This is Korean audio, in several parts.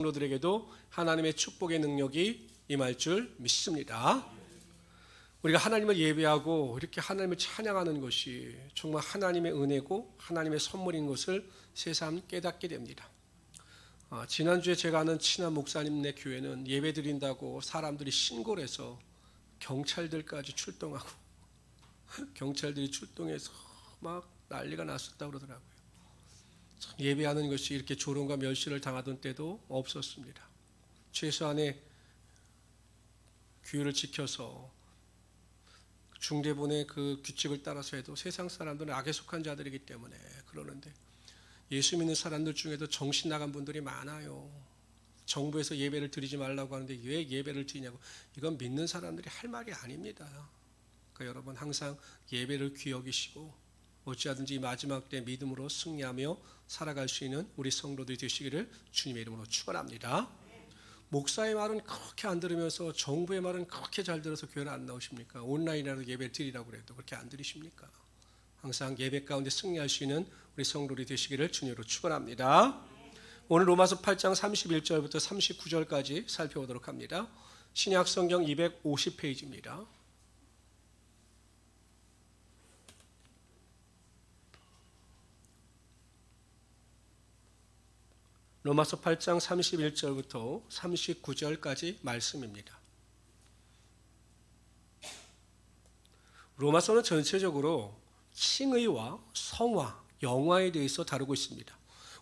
성도들에게도 하나님의 축복의 능력이 임할 줄 믿습니다. 우리가 하나님을 예배하고 이렇게 하나님을 찬양하는 것이 정말 하나님의 은혜고 하나님의 선물인 것을 새삼 깨닫게 됩니다. 지난주에 제가 아는 친한 목사님네 교회는 예배 드린다고 사람들이 신고를 해서 경찰들까지 출동하고 경찰들이 출동해서 막 난리가 났었다고 그러더라고요. 참 예배하는 것이 이렇게 조롱과 멸시를 당하던 때도 없었습니다. 최소한의 규율을 지켜서 중대본의 그 규칙을 따라서 해도 세상 사람들은 악에 속한 자들이기 때문에 그러는데, 예수 믿는 사람들 중에도 정신 나간 분들이 많아요. 정부에서 예배를 드리지 말라고 하는데 왜 예배를 드리냐고. 이건 믿는 사람들이 할 말이 아닙니다. 그러니까 여러분 항상 예배를 귀히 여기시고 어찌하든지 마지막 때 믿음으로 승리하며 살아갈 수 있는 우리 성도들이 되시기를 주님의 이름으로 축원합니다. 목사의 말은 그렇게 안 들으면서 정부의 말은 그렇게 잘 들어서 교회를 안 나오십니까? 온라인이라도 예배 드리라고 그래도 그렇게 안 들으십니까? 항상 예배 가운데 승리할 수 있는 우리 성도들이 되시기를 주님으로 축원합니다. 오늘 로마서 8장 31절부터 39절까지 살펴보도록 합니다. 신약 성경 250페이지입니다. 로마서 8장 31절부터 39절까지 말씀입니다. 로마서는 전체적으로 칭의와 성화, 영화에 대해서 다루고 있습니다.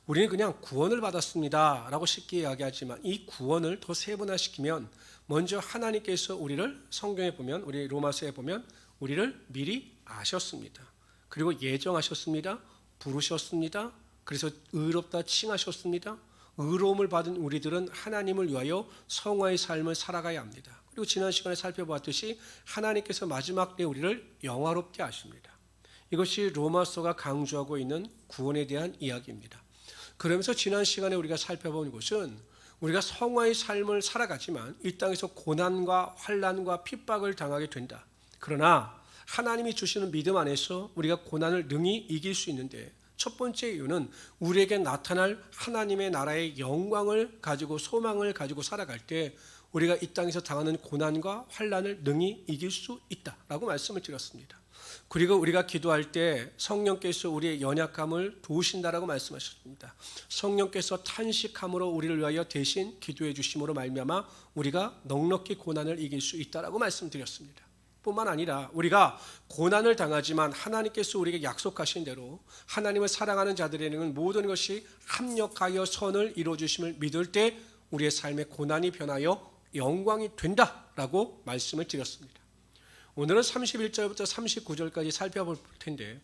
우리는 그냥 구원을 받았습니다 라고 쉽게 이야기하지만 이 구원을 더 세분화시키면 먼저 하나님께서 우리를 성경에 보면, 우리 로마서에 보면 우리를 미리 아셨습니다. 그리고 예정하셨습니다. 부르셨습니다. 그래서 의롭다 칭하셨습니다. 의로움을 받은 우리들은 하나님을 위하여 성화의 삶을 살아가야 합니다. 그리고 지난 시간에 살펴보았듯이 하나님께서 마지막 때 우리를 영화롭게 하십니다. 이것이 로마서가 강조하고 있는 구원에 대한 이야기입니다. 그러면서 지난 시간에 우리가 살펴본 것은 우리가 성화의 삶을 살아가지만 이 땅에서 고난과 환난과 핍박을 당하게 된다. 그러나 하나님이 주시는 믿음 안에서 우리가 고난을 능히 이길 수 있는데, 첫 번째 이유는 우리에게 나타날 하나님의 나라의 영광을 가지고 소망을 가지고 살아갈 때 우리가 이 땅에서 당하는 고난과 환난을 능히 이길 수 있다라고 말씀을 드렸습니다. 그리고 우리가 기도할 때 성령께서 우리의 연약함을 도우신다라고 말씀하셨습니다. 성령께서 탄식함으로 우리를 위하여 대신 기도해 주심으로 말미암아 우리가 넉넉히 고난을 이길 수 있다라고 말씀드렸습니다. 뿐만 아니라 우리가 고난을 당하지만 하나님께서 우리에게 약속하신 대로 하나님을 사랑하는 자들에게는 모든 것이 합력하여 선을 이루어주심을 믿을 때 우리의 삶의 고난이 변하여 영광이 된다라고 말씀을 드렸습니다. 오늘은 31절부터 39절까지 살펴볼 텐데,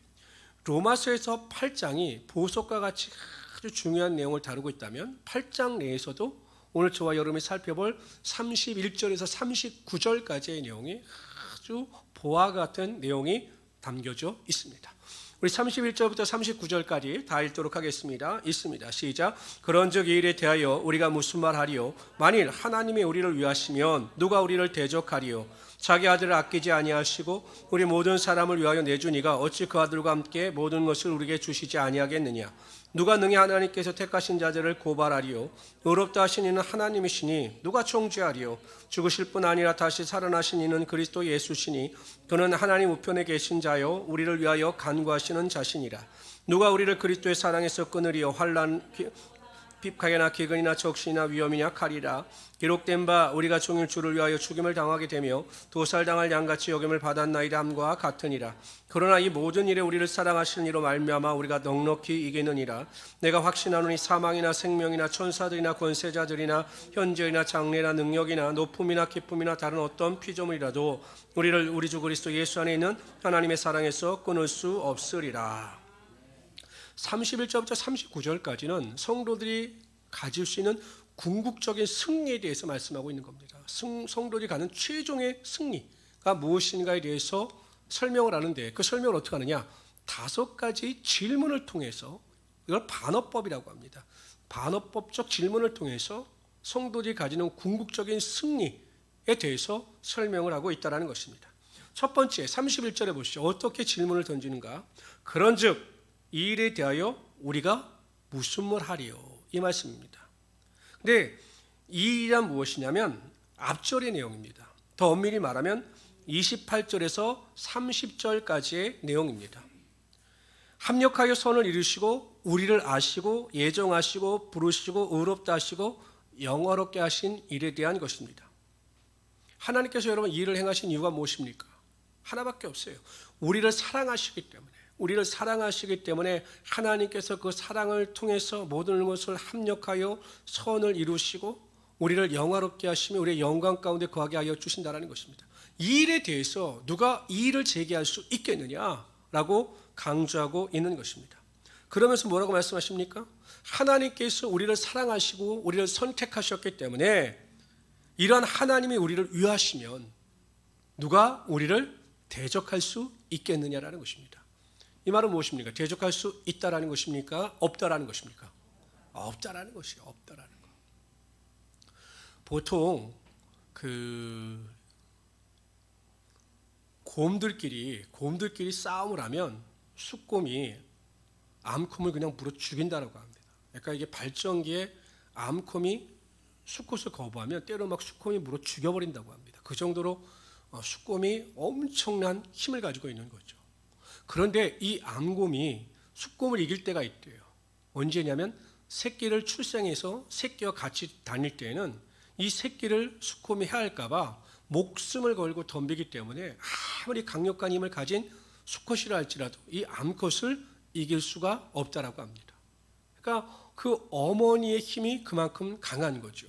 로마서에서 8장이 보석과 같이 아주 중요한 내용을 다루고 있다면 8장 내에서도 오늘 저와 여러분이 살펴볼 31절에서 39절까지의 내용이 아주 보화 같은 내용이 담겨져 있습니다. 우리 31절부터 39절까지 다 읽도록 하겠습니다. 있습니다. 시작. 그런즉 이 일에 대하여 우리가 무슨 말하리요? 만일 하나님이 우리를 위하시면 누가 우리를 대적하리요? 자기 아들을 아끼지 아니하시고 우리 모든 사람을 위하여 내준 이가 어찌 그 아들과 함께 모든 것을 우리에게 주시지 아니하겠느냐? 누가 능히 하나님께서 택하신 자들을 고발하리요? 의롭다 하신 이는 하나님이시니 누가 정죄하리요? 죽으실 뿐 아니라 다시 살아나신 이는 그리스도 예수시니 그는 하나님 우편에 계신 자요 우리를 위하여 간구하시는 자신이라. 누가 우리를 그리스도의 사랑에서 끊으리요? 환난 핍박이나 기근이나 적신이나 위험이냐 칼이라. 기록된 바 우리가 종일 주를 위하여 죽임을 당하게 되며 도살당할 양같이 여김을 받았나이다 함과 같으니라. 그러나 이 모든 일에 우리를 사랑하시는 이로 말미암아 우리가 넉넉히 이기느니라. 내가 확신하노니 사망이나 생명이나 천사들이나 권세자들이나 현재이나 장래나 능력이나 높음이나 기쁨이나 다른 어떤 피조물이라도 우리를 우리 주 그리스도 예수 안에 있는 하나님의 사랑에서 끊을 수 없으리라. 31절부터 39절까지는 성도들이 가질 수 있는 궁극적인 승리에 대해서 말씀하고 있는 겁니다. 성도들이 가는 최종의 승리가 무엇인가에 대해서 설명을 하는데, 그 설명을 어떻게 하느냐? 5가지 질문을 통해서, 이걸 반어법이라고 합니다. 반어법적 질문을 통해서 성도들이 가지는 궁극적인 승리에 대해서 설명을 하고 있다는 것입니다. 첫 번째 31절에 보시죠. 어떻게 질문을 던지는가? 그런즉 이 일에 대하여 우리가 무슨 말 하리요? 이 말씀입니다. 근데 이 일은 무엇이냐면 앞절의 내용입니다. 더 엄밀히 말하면 28절에서 30절까지의 내용입니다. 합력하여 선을 이루시고 우리를 아시고 예정하시고 부르시고 의롭다 하시고 영화롭게 하신 일에 대한 것입니다. 하나님께서 여러분 이 일을 행하신 이유가 무엇입니까? 하나밖에 없어요. 우리를 사랑하시기 때문에 하나님께서 그 사랑을 통해서 모든 것을 합력하여 선을 이루시고 우리를 영화롭게 하시며 우리의 영광 가운데 거하게 하여 주신다는 것입니다. 이 일에 대해서 누가 이 일을 제기할 수 있겠느냐라고 강조하고 있는 것입니다. 그러면서 뭐라고 말씀하십니까? 하나님께서 우리를 사랑하시고 우리를 선택하셨기 때문에 이러한 하나님이 우리를 위하시면 누가 우리를 대적할 수 있겠느냐라는 것입니다. 이 말은 무엇입니까? 대적할 수 있다라는 것입니까? 없다라는 것입니까? 없다라는 것이에요. 없다라는 것. 보통 곰들끼리 싸움을 하면 숫곰이 암곰을 그냥 물어 죽인다라고 합니다. 그러니까 이게 발전기에 암곰이 수컷을 거부하면 때로 막 숫곰이 물어 죽여버린다고 합니다. 그 정도로 숫곰이 엄청난 힘을 가지고 있는 거죠. 그런데 이 암곰이 숫곰을 이길 때가 있대요. 언제냐면 새끼를 출생해서 새끼와 같이 다닐 때에는 이 새끼를 숫곰이 해할까 봐 목숨을 걸고 덤비기 때문에 아무리 강력한 힘을 가진 수컷이라 할지라도 이 암컷을 이길 수가 없다라고 합니다. 그러니까 그 어머니의 힘이 그만큼 강한 거죠.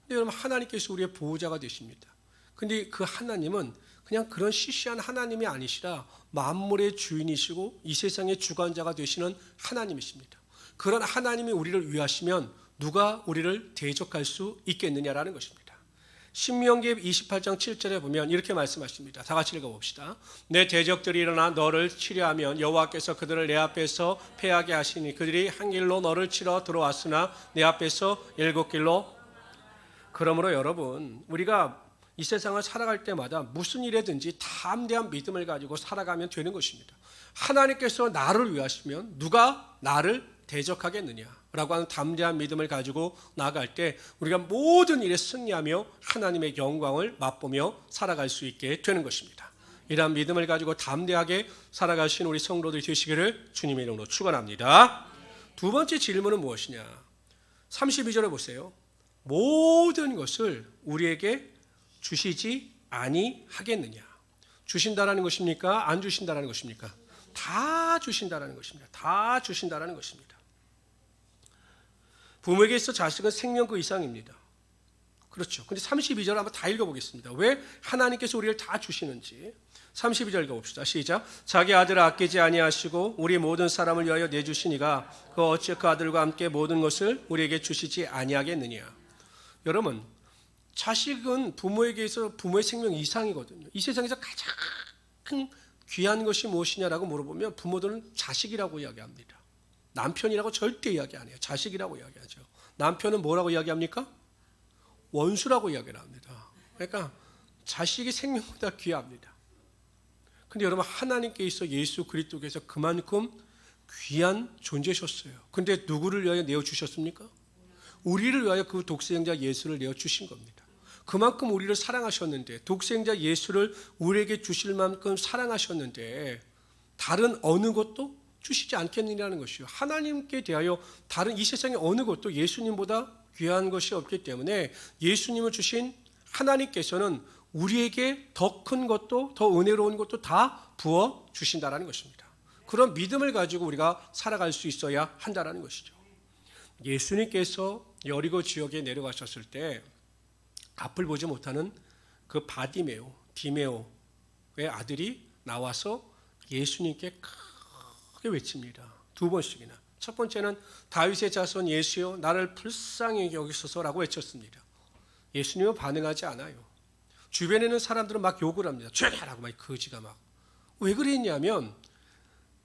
근데 여러분 하나님께서 우리의 보호자가 되십니다. 근데 그 하나님은 그냥 그런 시시한 하나님이 아니시라 만물의 주인이시고 이 세상의 주관자가 되시는 하나님이십니다. 그런 하나님이 우리를 위하시면 누가 우리를 대적할 수 있겠느냐라는 것입니다. 신명기 28장 7절에 보면 이렇게 말씀하십니다. 다 같이 읽어봅시다. 내 대적들이 일어나 너를 치려하면 여호와께서 그들을 내 앞에서 패하게 하시니 그들이 한 길로 너를 치러 들어왔으나 내 앞에서 7길로. 그러므로 여러분 우리가 이 세상을 살아갈 때마다 무슨 일에든지 담대한 믿음을 가지고 살아가면 되는 것입니다. 하나님께서 나를 위하시면 누가 나를 대적하겠느냐라고 하는 담대한 믿음을 가지고 나아갈 때 우리가 모든 일에 승리하며 하나님의 영광을 맛보며 살아갈 수 있게 되는 것입니다. 이러한 믿음을 가지고 담대하게 살아가신 우리 성도들이 되시기를 주님의 이름으로 축원합니다. 두 번째 질문은 무엇이냐? 32절에 보세요. 모든 것을 우리에게 주시지 아니하겠느냐? 주신다라는 것입니까? 안 주신다라는 것입니까? 다 주신다라는 것입니다. 다 주신다라는 것입니다. 부모에게 있어 자식은 생명 그 이상입니다. 그렇죠. 근데 32절 한번 다 읽어보겠습니다. 왜 하나님께서 우리를 다 주시는지 32절 읽어봅시다. 시작. 자기 아들을 아끼지 아니하시고 우리 모든 사람을 위하여 내주시니가 그 어찌 그 아들과 함께 모든 것을 우리에게 주시지 아니하겠느냐. 여러분 자식은 부모에게 있어 부모의 생명 이상이거든요. 이 세상에서 가장 귀한 것이 무엇이냐라고 물어보면 부모들은 자식이라고 이야기합니다. 남편이라고 절대 이야기 안 해요. 자식이라고 이야기하죠. 남편은 뭐라고 이야기합니까? 원수라고 이야기를 합니다. 그러니까 자식이 생명보다 귀합니다. 근데 여러분 하나님께 있어 예수 그리스도께서 그만큼 귀한 존재셨어요. 근데 누구를 위하여 내어주셨습니까? 우리를 위하여 그 독생자 예수를 내어주신 겁니다. 그만큼 우리를 사랑하셨는데 독생자 예수를 우리에게 주실 만큼 사랑하셨는데 다른 어느 것도 주시지 않겠느냐는 것이요. 하나님께 대하여 다른 이 세상의 어느 것도 예수님보다 귀한 것이 없기 때문에 예수님을 주신 하나님께서는 우리에게 더 큰 것도 더 은혜로운 것도 다 부어 주신다라는 것입니다. 그런 믿음을 가지고 우리가 살아갈 수 있어야 한다라는 것이죠. 예수님께서 여리고 지역에 내려가셨을 때 앞을 보지 못하는 그 디메오의 아들이 나와서 예수님께 크게 외칩니다. 두 번씩이나. 첫 번째는 다윗의 자손 예수여 나를 불쌍히 여기소서라고 외쳤습니다. 예수님은 반응하지 않아요. 주변에 있는 사람들은 막 욕을 합니다. 조용히 하라고 막 거지가 막. 왜 그랬냐면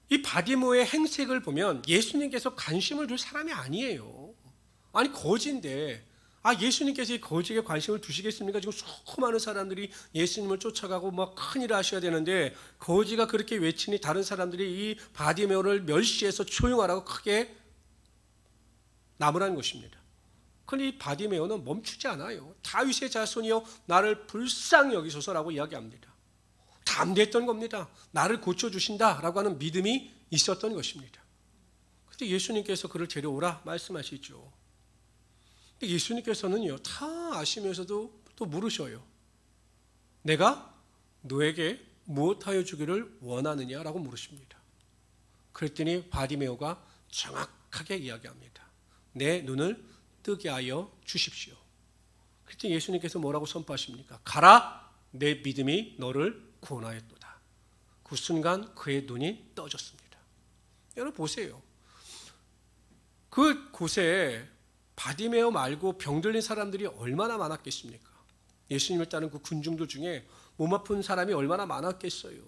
이 바디모의 행색을 보면 예수님께서 관심을 둘 사람이 아니에요. 아니 거지인데 예수님께서 이 거지에게 관심을 두시겠습니까? 지금 수많은 사람들이 예수님을 쫓아가고 막 큰일을 하셔야 되는데 거지가 그렇게 외치니 다른 사람들이 이 바디메오를 멸시해서 조용하라고 크게 나무라는 것입니다. 그런데 이 바디메오는 멈추지 않아요. 다윗의 자손이여 나를 불쌍히 여기소서라고 이야기합니다. 담대했던 겁니다. 나를 고쳐주신다라고 하는 믿음이 있었던 것입니다. 그런데 예수님께서 그를 데려오라 말씀하시죠. 근데 예수님께서는요, 다 아시면서도 또 물으셔요. 내가 너에게 무엇하여 주기를 원하느냐라고 물으십니다. 그랬더니 바디메오가 정확하게 이야기합니다. 내 눈을 뜨게 하여 주십시오. 그랬더니 예수님께서 뭐라고 선포하십니까? 가라, 내 믿음이 너를 구원하였도다. 그 순간 그의 눈이 떠졌습니다. 여러분 보세요. 그 곳에 바디메오 말고 병들린 사람들이 얼마나 많았겠습니까? 예수님을 따른 그 군중들 중에 몸 아픈 사람이 얼마나 많았겠어요.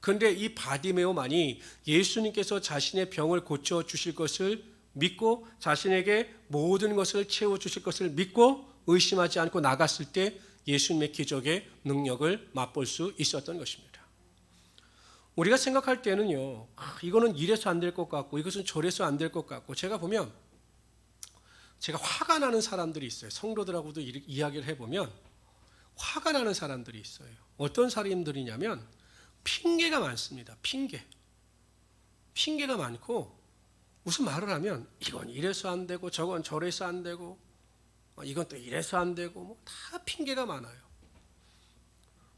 그런데 이 바디메오만이 예수님께서 자신의 병을 고쳐주실 것을 믿고 자신에게 모든 것을 채워주실 것을 믿고 의심하지 않고 나갔을 때 예수님의 기적의 능력을 맛볼 수 있었던 것입니다. 우리가 생각할 때는요, 이거는 이래서 안 될 것 같고 이것은 저래서 안 될 것 같고, 제가 보면 제가 화가 나는 사람들이 있어요. 성도들하고도 이야기를 해보면 화가 나는 사람들이 있어요. 어떤 사람들이냐면 핑계가 많습니다. 핑계가 많고 무슨 말을 하면 이건 이래서 안 되고 저건 저래서 안 되고 이건 또 이래서 안 되고 뭐 다 핑계가 많아요.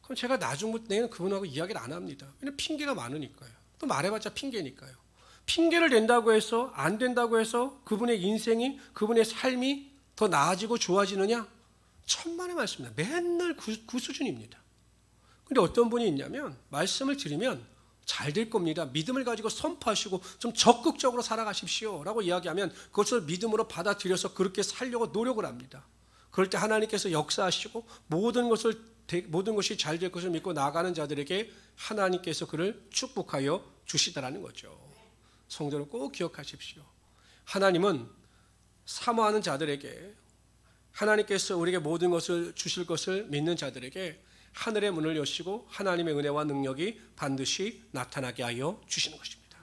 그럼 제가 나중부터는 그분하고 이야기를 안 합니다. 왜냐하면 핑계가 많으니까요. 또 말해봤자 핑계니까요. 핑계를 댄다고 해서 안 된다고 해서 그분의 인생이 그분의 삶이 더 나아지고 좋아지느냐? 천만의 말씀입니다. 맨날 그 수준입니다. 그런데 어떤 분이 있냐면 말씀을 드리면 잘 될 겁니다. 믿음을 가지고 선포하시고 좀 적극적으로 살아가십시오 라고 이야기하면 그것을 믿음으로 받아들여서 그렇게 살려고 노력을 합니다. 그럴 때 하나님께서 역사하시고 모든 것이 잘 될 것을 믿고 나가는 자들에게 하나님께서 그를 축복하여 주시더라는 거죠. 성도를 꼭 기억하십시오. 하나님은 사모하는 자들에게, 하나님께서 우리에게 모든 것을 주실 것을 믿는 자들에게 하늘의 문을 여시고 하나님의 은혜와 능력이 반드시 나타나게 하여 주시는 것입니다.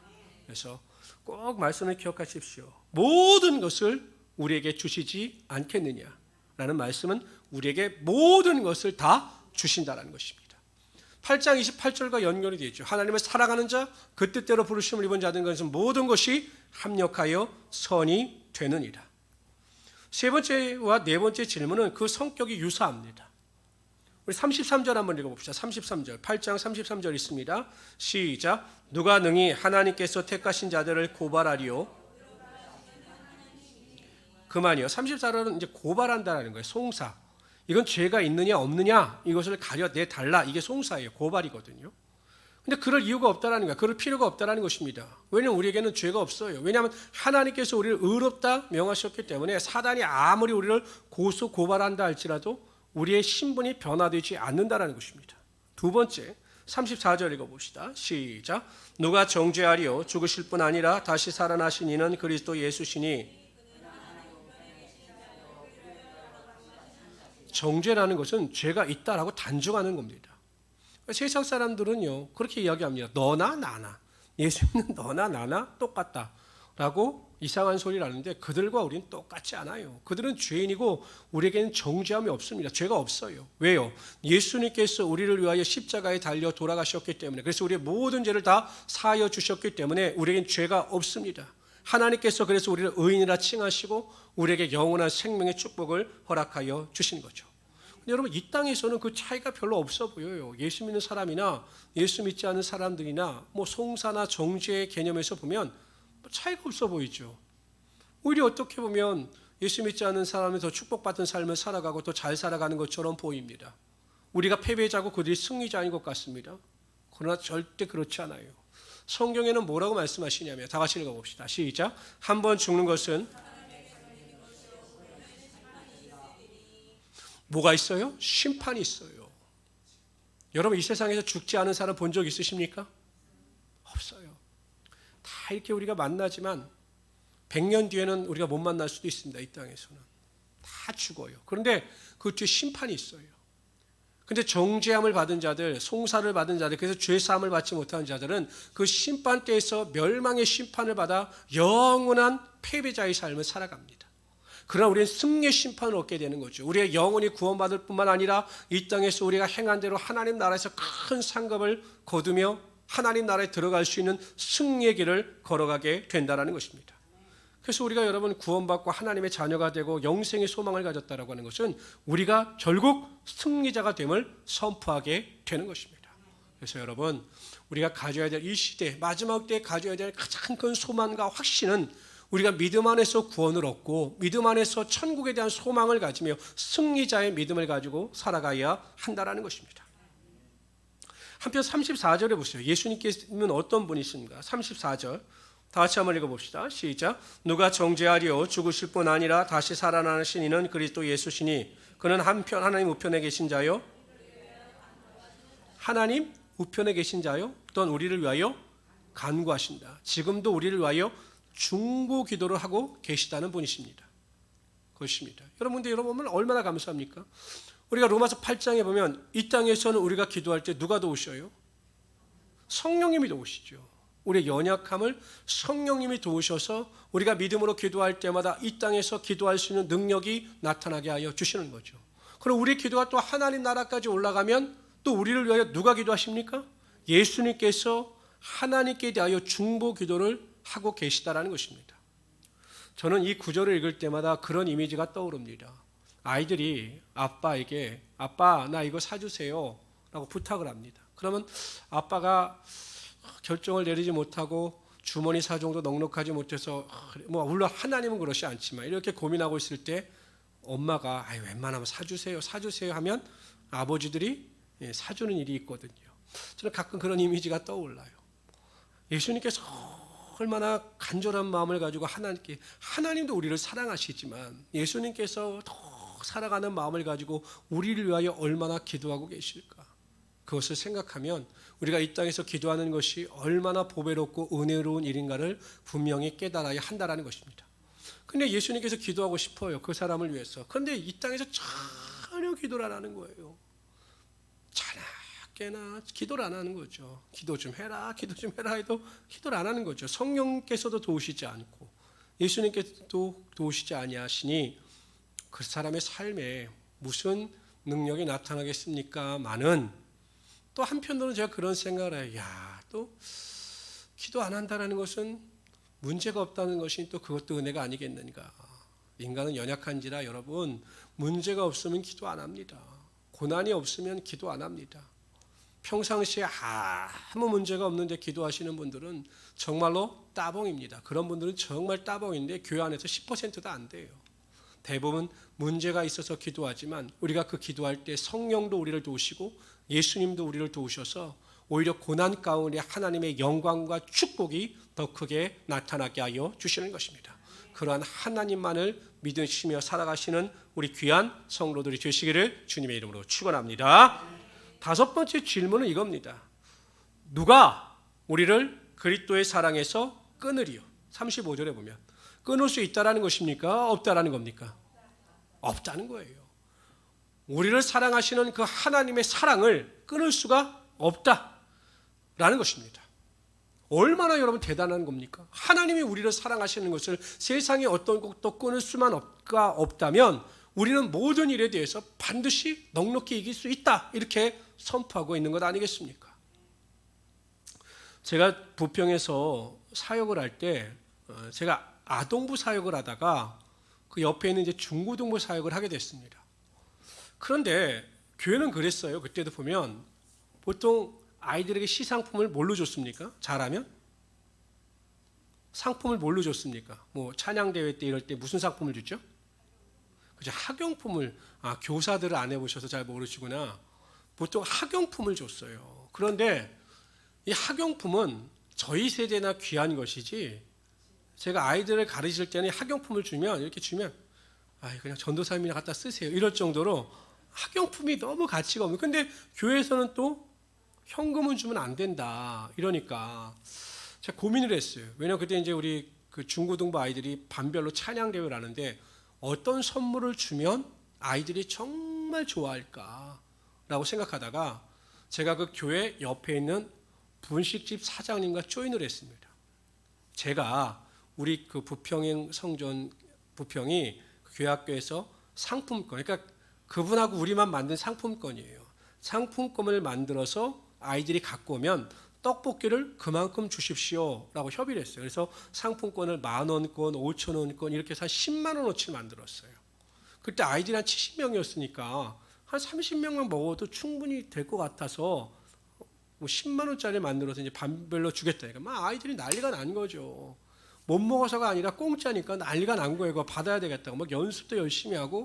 그래서 꼭 말씀을 기억하십시오. 모든 것을 우리에게 주시지 않겠느냐라는 말씀은 우리에게 모든 것을 다 주신다라는 것입니다. 8장 28절과 연결이 되죠. 하나님을 사랑하는 자, 그 뜻대로 부르심을 입은 자들은 것은 모든 것이 합력하여 선이 되느니라. 세 번째와 네 번째 질문은 그 성격이 유사합니다. 우리 33절 한번 읽어봅시다. 33절, 8장 33절 있습니다. 시작. 누가 능히 하나님께서 택하신 자들을 고발하리요? 그만이요. 34절은 이제 고발한다라는 거예요. 송사. 이건 죄가 있느냐 없느냐 이것을 가려내 달라. 이게 송사예요. 고발이거든요. 근데 그럴 이유가 없다라는 거야. 그럴 필요가 없다라는 것입니다. 왜냐하면 우리에게는 죄가 없어요. 왜냐하면 하나님께서 우리를 의롭다 명하셨기 때문에 사단이 아무리 우리를 고발한다 할지라도 우리의 신분이 변화되지 않는다라는 것입니다. 두 번째 34절 읽어봅시다. 시작. 누가 정죄하리요? 죽으실 뿐 아니라 다시 살아나신 이는 그리스도 예수시니. 정죄라는 것은 죄가 있다라고 단정하는 겁니다. 세상 사람들은요 그렇게 이야기합니다. 너나 나나, 예수 믿는 너나 나나 똑같다 라고 이상한 소리를 하는데 그들과 우리는 똑같지 않아요. 그들은 죄인이고 우리에게는 정죄함이 없습니다. 죄가 없어요. 왜요? 예수님께서 우리를 위하여 십자가에 달려 돌아가셨기 때문에, 그래서 우리의 모든 죄를 다 사하여 주셨기 때문에 우리에게는 죄가 없습니다. 하나님께서 그래서 우리를 의인이라 칭하시고 우리에게 영원한 생명의 축복을 허락하여 주신 거죠. 근데 여러분 이 땅에서는 그 차이가 별로 없어 보여요. 예수 믿는 사람이나 예수 믿지 않는 사람들이나 뭐 송사나 정죄의 개념에서 보면 차이가 없어 보이죠. 오히려 어떻게 보면 예수 믿지 않는 사람이 더 축복받은 삶을 살아가고 더 잘 살아가는 것처럼 보입니다. 우리가 패배자고 그들이 승리자인 것 같습니다. 그러나 절대 그렇지 않아요. 성경에는 뭐라고 말씀하시냐면, 다 같이 읽어봅시다. 시작. 한 번 죽는 것은 뭐가 있어요? 심판이 있어요. 여러분 이 세상에서 죽지 않은 사람 본 적 있으십니까? 없어요. 다 이렇게 우리가 만나지만 100년 뒤에는 우리가 못 만날 수도 있습니다. 이 땅에서는 다 죽어요. 그런데 그 뒤에 심판이 있어요. 근데 정죄함을 받은 자들, 송사를 받은 자들, 그래서 죄사함을 받지 못한 자들은 그 심판대에서 멸망의 심판을 받아 영원한 패배자의 삶을 살아갑니다. 그러나 우리는 승리의 심판을 얻게 되는 거죠. 우리의 영혼이 구원받을 뿐만 아니라 이 땅에서 우리가 행한 대로 하나님 나라에서 큰 상급을 거두며 하나님 나라에 들어갈 수 있는 승리의 길을 걸어가게 된다는 것입니다. 그래서 우리가 여러분 구원받고 하나님의 자녀가 되고 영생의 소망을 가졌다라고 하는 것은 우리가 결국 승리자가 됨을 선포하게 되는 것입니다. 그래서 여러분 우리가 가져야 될 이 시대 마지막 때에 가져야 될 가장 큰 소망과 확신은 우리가 믿음 안에서 구원을 얻고 믿음 안에서 천국에 대한 소망을 가지며 승리자의 믿음을 가지고 살아가야 한다는 것입니다. 한편 34절에 보세요. 예수님께서는 어떤 분이십니까? 34절 다 같이 한번 읽어봅시다. 시작. 누가 정죄하리요 죽으실 뿐 아니라 다시 살아나신 이는 그리스도 예수시니 그는 한편 하나님 우편에 계신 자요 하나님 우편에 계신 자요 또한 우리를 위하여 간구하신다. 지금도 우리를 위하여 중보 기도를 하고 계시다는 분이십니다. 그것입니다. 여러분들 보면 얼마나 감사합니까? 우리가 로마서 8장에 보면 이 땅에서는 우리가 기도할 때 누가 도우셔요? 성령님이 도우시죠. 우리의 연약함을 성령님이 도우셔서 우리가 믿음으로 기도할 때마다 이 땅에서 기도할 수 있는 능력이 나타나게 하여 주시는 거죠. 그럼 우리의 기도가 또 하나님 나라까지 올라가면 또 우리를 위하여 누가 기도하십니까? 예수님께서 하나님께 대하여 중보 기도를 하고 계시다라는 것입니다. 저는 이 구절을 읽을 때마다 그런 이미지가 떠오릅니다. 아이들이 아빠에게 아빠 나 이거 사주세요 라고 부탁을 합니다. 그러면 아빠가 결정을 내리지 못하고 주머니 사정도 넉넉하지 못해서 물론 하나님은 그렇지 않지만 이렇게 고민하고 있을 때 엄마가 웬만하면 사주세요 하면 아버지들이 사주는 일이 있거든요. 저는 가끔 그런 이미지가 떠올라요. 예수님께서 얼마나 간절한 마음을 가지고 하나님도 우리를 사랑하시지만 예수님께서 더 살아가는 마음을 가지고 우리를 위하여 얼마나 기도하고 계실까. 그것을 생각하면 우리가 이 땅에서 기도하는 것이 얼마나 보배롭고 은혜로운 일인가를 분명히 깨달아야 한다는 것입니다. 근데 예수님께서 기도하고 싶어요. 그 사람을 위해서. 그런데 이 땅에서 전혀 기도를 안 하는 거예요. 자나깨나 기도를 안 하는 거죠. 기도 좀 해라 해도 기도를 안 하는 거죠. 성령께서도 도우시지 않고 예수님께서도 도우시지 아니하시니 그 사람의 삶에 무슨 능력이 나타나겠습니까? 많은 또 한편으로는 제가 그런 생각을 해요. 또 기도 안 한다는 것은 문제가 없다는 것이 또 그것도 은혜가 아니겠는가. 인간은 연약한지라 여러분 문제가 없으면 기도 안 합니다. 고난이 없으면 기도 안 합니다. 평상시에 아무 문제가 없는데 기도하시는 분들은 정말로 따봉입니다. 그런 분들은 정말 따봉인데 교회 안에서 10%도 안 돼요. 대부분 문제가 있어서 기도하지만 우리가 그 기도할 때 성령도 우리를 도우시고 예수님도 우리를 도우셔서 오히려 고난 가운데 하나님의 영광과 축복이 더 크게 나타나게 하여 주시는 것입니다. 그러한 하나님만을 믿으시며 살아가시는 우리 귀한 성도들이 되시기를 주님의 이름으로 축원합니다. 다섯 번째 질문은 이겁니다. 누가 우리를 그리스도의 사랑에서 끊으리요? 35절에 보면 끊을 수 있다라는 것입니까? 없다라는 겁니까? 없다는 거예요. 우리를 사랑하시는 그 하나님의 사랑을 끊을 수가 없다라는 것입니다. 얼마나 여러분 대단한 겁니까? 하나님이 우리를 사랑하시는 것을 세상에 어떤 것도 끊을 수만 없다면 우리는 모든 일에 대해서 반드시 넉넉히 이길 수 있다 이렇게 선포하고 있는 것 아니겠습니까? 제가 부평에서 사역을 할 때 제가 아동부 사역을 하다가 그 옆에 있는 이제 중고등부 사역을 하게 됐습니다. 그런데 교회는 그랬어요. 그때도 보면 보통 아이들에게 시상품을 뭘로 줬습니까? 잘하면? 상품을 뭘로 줬습니까? 뭐 찬양대회 때 이럴 때 무슨 상품을 줬죠? 그죠? 학용품을, 교사들을 안 해보셔서 잘 모르시구나. 보통 학용품을 줬어요. 그런데 이 학용품은 저희 세대나 귀한 것이지 제가 아이들을 가르칠 때는 학용품을 주면 이렇게 주면 그냥 전도사님이나 갖다 쓰세요. 이럴 정도로 학용품이 너무 가치가 없는. 근데 교회에서는 또 현금은 주면 안 된다. 이러니까 제가 고민을 했어요. 왜냐면 그때 이제 우리 그 중고등부 아이들이 반별로 찬양대회를 하는데 어떤 선물을 주면 아이들이 정말 좋아할까라고 생각하다가 제가 그 교회 옆에 있는 분식집 사장님과 조인을 했습니다. 제가 우리 그 부평행 성전 부평이 교회 학교에서 상품권, 그러니까 그분하고 우리만 만든 상품권이에요. 상품권을 만들어서 아이들이 갖고 오면 떡볶이를 그만큼 주십시오라고 협의를 했어요. 그래서 상품권을 10,000원권, 5,000원권 이렇게 해서 한 10만 원어치 만들었어요. 그때 아이들이 한 70명이었으니까 한 30명만 먹어도 충분히 될 것 같아서 뭐 10만 원짜리 만들어서 이제 반별로 주겠다니까 막 아이들이 난리가 난 거죠. 못 먹어서가 아니라 공짜니까 난리가 난 거예요. 그거 받아야 되겠다고 막 연습도 열심히 하고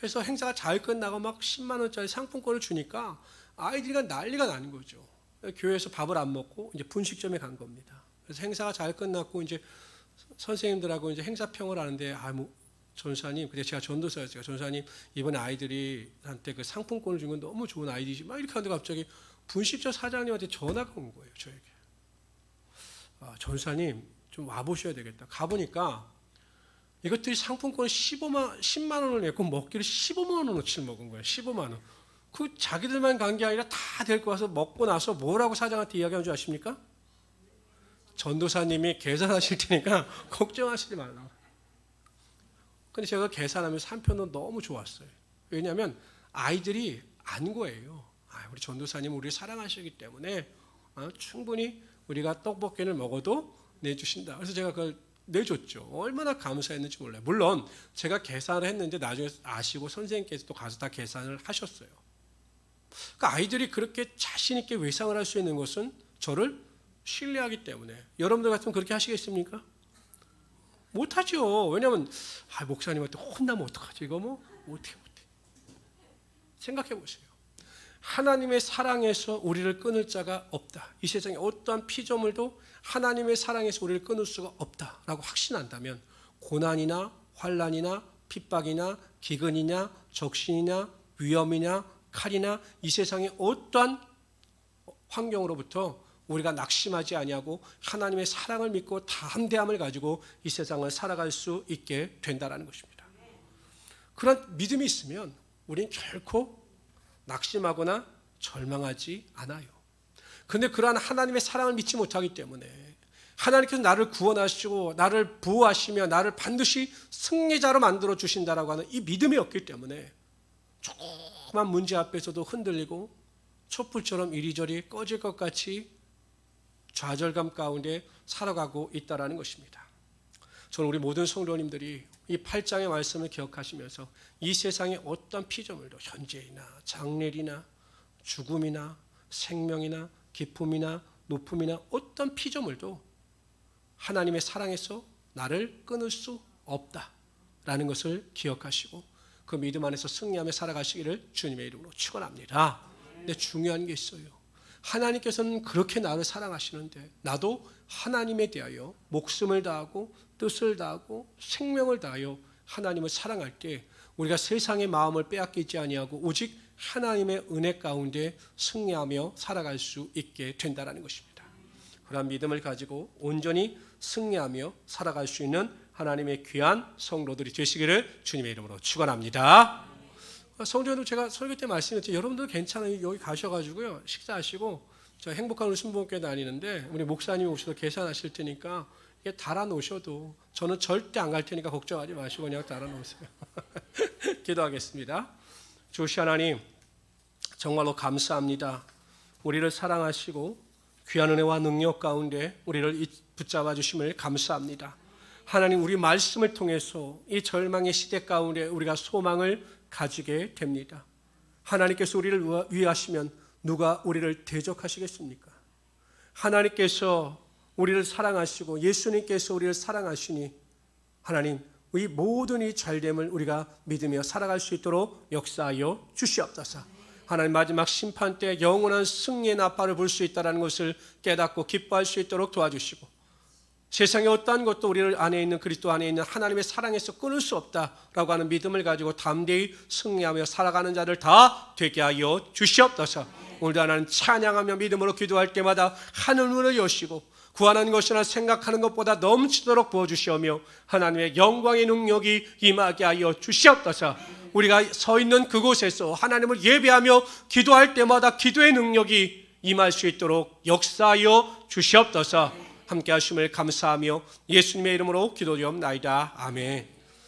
해서 행사가 잘 끝나고 막 10만 원짜리 상품권을 주니까 아이들이 난리가 난 거죠. 교회에서 밥을 안 먹고 이제 분식점에 간 겁니다. 그래서 행사가 잘 끝났고 이제 선생님들하고 이제 행사평을 하는데 전사님, 그때 제가 전도사였어요. 전사님 이번에 아이들이한테 그 상품권을 준 건 너무 좋은 아이디지 막 이렇게 하는데 갑자기 분식점 사장님한테 전화가 온 거예요. 저에게. 전사님 좀 와보셔야 되겠다. 가보니까 이것들이 상품권 10만 원을 내고 먹기를 15만 원어치를 먹은 거예요. 15만 원. 그 자기들만 간 게 아니라 다 데리고 와서 먹고 나서 뭐라고 사장한테 이야기한 줄 아십니까? 전도사님이 계산하실 테니까 걱정하시지 말라고. 근데 제가 계산하면서 한편으로 너무 좋았어요. 왜냐하면 아이들이 안 거예요. 우리 전도사님 우리를 사랑하시기 때문에 충분히 우리가 떡볶이를 먹어도 내주신다. 그래서 제가 그걸 내줬죠. 얼마나 감사했는지 몰라요. 물론 제가 계산을 했는데 나중에 아시고 선생님께서 또 가서 다 계산을 하셨어요. 그러니까 아이들이 그렇게 자신 있게 외상을 할 수 있는 것은 저를 신뢰하기 때문에. 여러분들 같으면 그렇게 하시겠습니까? 못하죠. 왜냐하면 목사님한테 혼나면 어떡하지? 이거 뭐 못해. 생각해 보세요. 하나님의 사랑에서 우리를 끊을 자가 없다. 이 세상에 어떠한 피조물도 하나님의 사랑에서 우리를 끊을 수가 없다라고 확신한다면 고난이나 환난이나 핍박이나 기근이냐 적신이냐 위험이냐 칼이나 이 세상의 어떠한 환경으로부터 우리가 낙심하지 아니하고 하나님의 사랑을 믿고 담대함을 가지고 이 세상을 살아갈 수 있게 된다는 것입니다. 그런 믿음이 있으면 우리는 결코 낙심하거나 절망하지 않아요. 그런데 그러한 하나님의 사랑을 믿지 못하기 때문에 하나님께서 나를 구원하시고 나를 보호하시며 나를 반드시 승리자로 만들어 주신다라고 하는 이 믿음이 없기 때문에 조그만 문제 앞에서도 흔들리고 촛불처럼 이리저리 꺼질 것 같이 좌절감 가운데 살아가고 있다는 것입니다. 저는 우리 모든 성도님들이 이 8장의 말씀을 기억하시면서 이 세상의 어떤 피조물도 현재이나 장래이나 죽음이나 생명이나 기쁨이나 높음이나 어떤 피조물도 하나님의 사랑에서 나를 끊을 수 없다라는 것을 기억하시고 그 믿음 안에서 승리하며 살아가시기를 주님의 이름으로 축원합니다. 근데 중요한 게 있어요. 하나님께서는 그렇게 나를 사랑하시는데 나도 하나님에 대하여 목숨을 다하고 뜻을 다하고 생명을 다하여 하나님을 사랑할 때 우리가 세상의 마음을 빼앗기지 아니하고 오직 하나님의 은혜 가운데 승리하며 살아갈 수 있게 된다는 것입니다. 그러한 믿음을 가지고 온전히 승리하며 살아갈 수 있는 하나님의 귀한 성도들이 되시기를 주님의 이름으로 축원합니다. 성도님들 제가 설교 때 말씀드렸죠. 여러분들 괜찮아요. 여기 가셔가지고요 식사하시고 저 행복한 우리 순복음교회 다니는데 우리 목사님이 오셔서 계산하실 테니까 이게 달아 놓으셔도 저는 절대 안 갈 테니까 걱정하지 마시고 그냥 달아 놓으세요. 기도하겠습니다. 주시 하나님 정말로 감사합니다. 우리를 사랑하시고 귀한 은혜와 능력 가운데 우리를 붙잡아 주심을 감사합니다. 하나님 우리 말씀을 통해서 이 절망의 시대 가운데 우리가 소망을 가지게 됩니다. 하나님께서 우리를 위하시면 누가 우리를 대적하시겠습니까? 하나님께서 우리를 사랑하시고 예수님께서 우리를 사랑하시니 하나님 이 모든 이 잘됨을 우리가 믿으며 살아갈 수 있도록 역사하여 주시옵소서. 하나님 마지막 심판 때 영원한 승리의 나팔을 불 수 있다는 것을 깨닫고 기뻐할 수 있도록 도와주시고 세상에 어떠한 것도 우리를 안에 있는 그리스도 안에 있는 하나님의 사랑에서 끊을 수 없다라고 하는 믿음을 가지고 담대히 승리하며 살아가는 자들 다 되게 하여 주시옵소서. 오늘도 하나님 찬양하며 믿음으로 기도할 때마다 하늘문을 여시고 구하는 것이나 생각하는 것보다 넘치도록 부어주시오며 하나님의 영광의 능력이 임하게 하여 주시옵소서. 우리가 서 있는 그곳에서 하나님을 예배하며 기도할 때마다 기도의 능력이 임할 수 있도록 역사하여 주시옵소서. 함께 하심을 감사하며 예수님의 이름으로 기도드리옵나이다. 아멘.